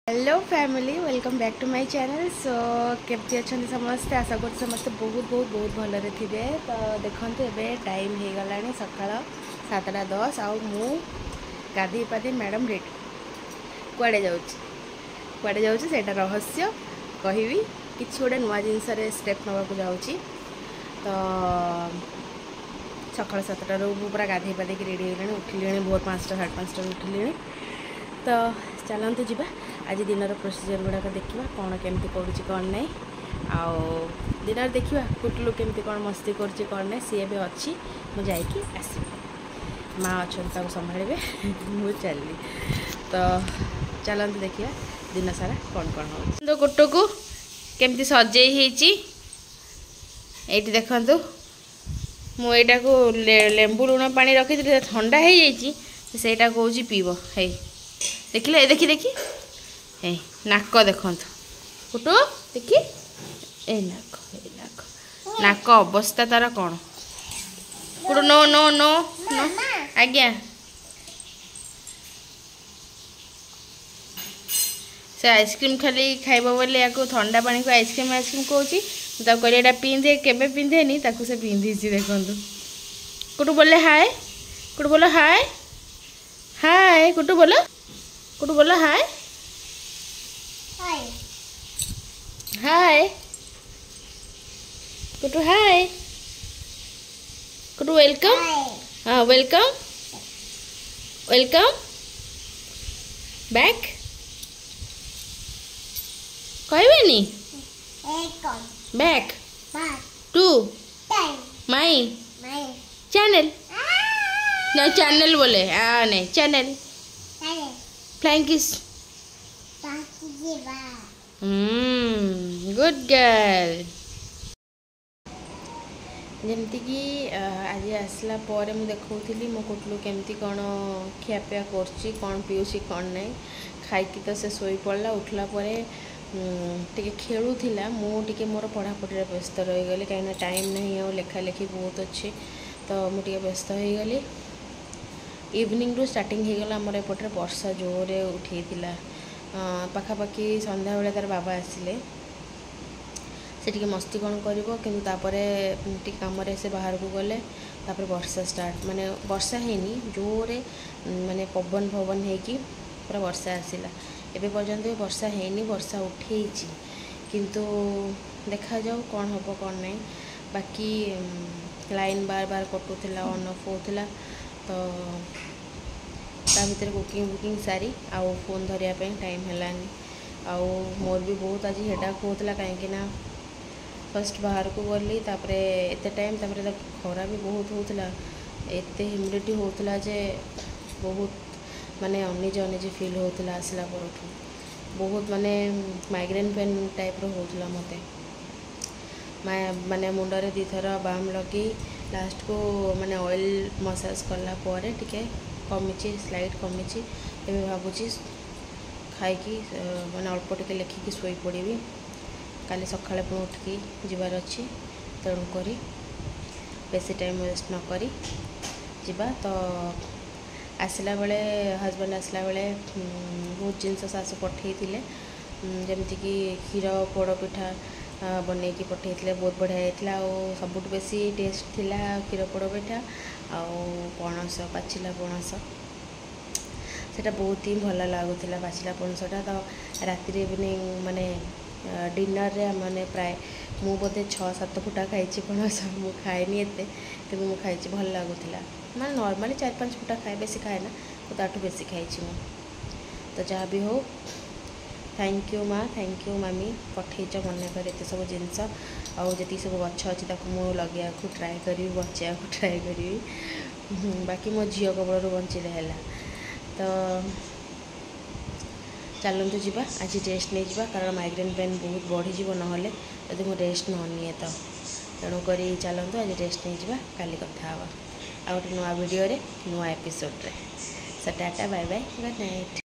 Hello family welcome back to my channel. So केमती अच्छा समस्ते आशा कर समस्ते बहुत बहुत बहुत भलरे थे। तो देखते ए टाइम हो गला सका 7:10 आउ गाधे पाधे मैडम रेडी कुआड़े जाऊँ सेटा रहस्य कहबी कि गोटे नुआ जिनस स्टेप नवा जाऊँगी। तो सका 7टारू पूरा गाधे पाधे रेडी हो उठिले भोर 5टा 5:30 उठिले। तो चलतु जी आज दिन प्रोसीजर गुड़ाक देखा कौन केमती करुच्ची कौन नहीं आउ दिन देखा कुटलू केमती कौन मस्ती करुच्ची कौन नहीं सी भी अच्छी मुझे आस माँ अच्छा संभाड़े मु चली। तो चलतु देखा दिन सारा कौन कौन हो गुटू को केमती सजे ये देखु मुझा को लेंबू लुण पानी रखी ठंडा हो जाटा कौच पीब है देखिले देखी देखी ए नाक देखु कुटू देखी ए नाक नाक अवस्था तार कौन कुटू नो नो नो नो आज्ञा से आइसक्रीम खाली खाइब बोले या ठंडा पानी को आइसक्रीम कौची तक कहले पिंधे केबे पिंधेनी ताकू से पिंधि देखु कुटू बोले हाय कुटू बोलो हाय हाय कुटू बोलो hi hi Kutu hi Kutu welcome हाँ वेलकम वेलकम बैक कहबेनी बैक टू माई चैनल ना चैनल बोले नहीं channel flying kiss good girl जमती कि आज आसला पर मुझे देखी मो कुटलू केमती कौन खियापिया कर कौन पीऊँ कौन नहीं खाई तो से शोई पड़ा उठला टे खेलुला मुझे मोर पढ़ापढ़ी व्यस्त रहीगली कहीं टाइम नहीं आ लेखा लेखी बहुत अच्छे। तो मुझे व्यस्त हो गली इवनिंग रू स्टार्टिंग होगला आमर एपटे वर्षा जोरे उठेला पाखापाखि संध्या बेले तार बाबा आसिले से मस्ती कौन कर कम से बाहर को गले वर्षा स्टार्ट माने वर्षा हैनी जोरे माने पवन फवन होगी पूरा वर्षा आसला एबे पर्यंत वर्षा हैनी वर्षा उठे किंतु देखा जाऊ कौन हम कौन नहीं बाकी लाइन बार बार कटुला ऑन ऑफ होता। तो ता भीतर कुकिंग बुकिंग सारी आउ फोन धरिया टाइम हैलानी आउ मोर भी बहुत आज हेडाक होता कहीं फर्स्ट बाहर को गली एत टाइम खरा भी बहुत होता एत ह्यूमिडिटी होता जे बहुत माने अनिजे अनिजे फील होता आसला पर बहुत माने माइग्रेन पेन टाइप रो होता मते माने मुंडरे दी थर बाम लगे लास्ट को माने ऑयल मसाज कला परे टिके कमी स्लाइड कमी एवं भावुची खाई माने अल्प टिके लेखिकी शोई पड़ी काली सकाଳେ पुणी उठिकी जीवार अच्छी तेणुक बेसी टाइम वेस्ट न करी जीवा। तो आसला बेले हजबैंड आसला बेले बहुत जिनस सासु पठे जमती कि क्षीर पोड़ पिठा बनई की पठे बहुत बढ़िया होता सबुठ बेसी टेस्ट थिला क्षीर पोड़ पिठा आउ पणस पाचिला पणस सेटा बहुत ही भल लगुला पाचिला पणसटा। तो राति इवनिंग माने डिनर रे मैंने प्राय मु बोधे 6-7 फुटा खाई पणस मु खाएनी एते कि मुझे खाई भल लगुला मैं नॉर्मली 4-5 फुटा खाए बेसी खाए ना तो ताठू बेसी खाई मु। तो जहाँ भी हो थैंक यू माँ थैंक यू मामी पठेच मन कर एत सब जिनस आउ जी सब गछ अच्छी मुझे लगे ट्राए करी बचा ट्राए करी बाकी मो झील कबल बंचिले है। तो चलतु जी आज रेस्ट नहीं जावा कारण माइग्रेन पेन बहुत बढ़ीज ना यदि मुझे रेस्ट न निए तो तेणुक चलतु आज रेस्ट नहीं जावा काली कथा आ गोटे नुआ वीडियो नुआ एपिसोड रे। So tata bye bye good night.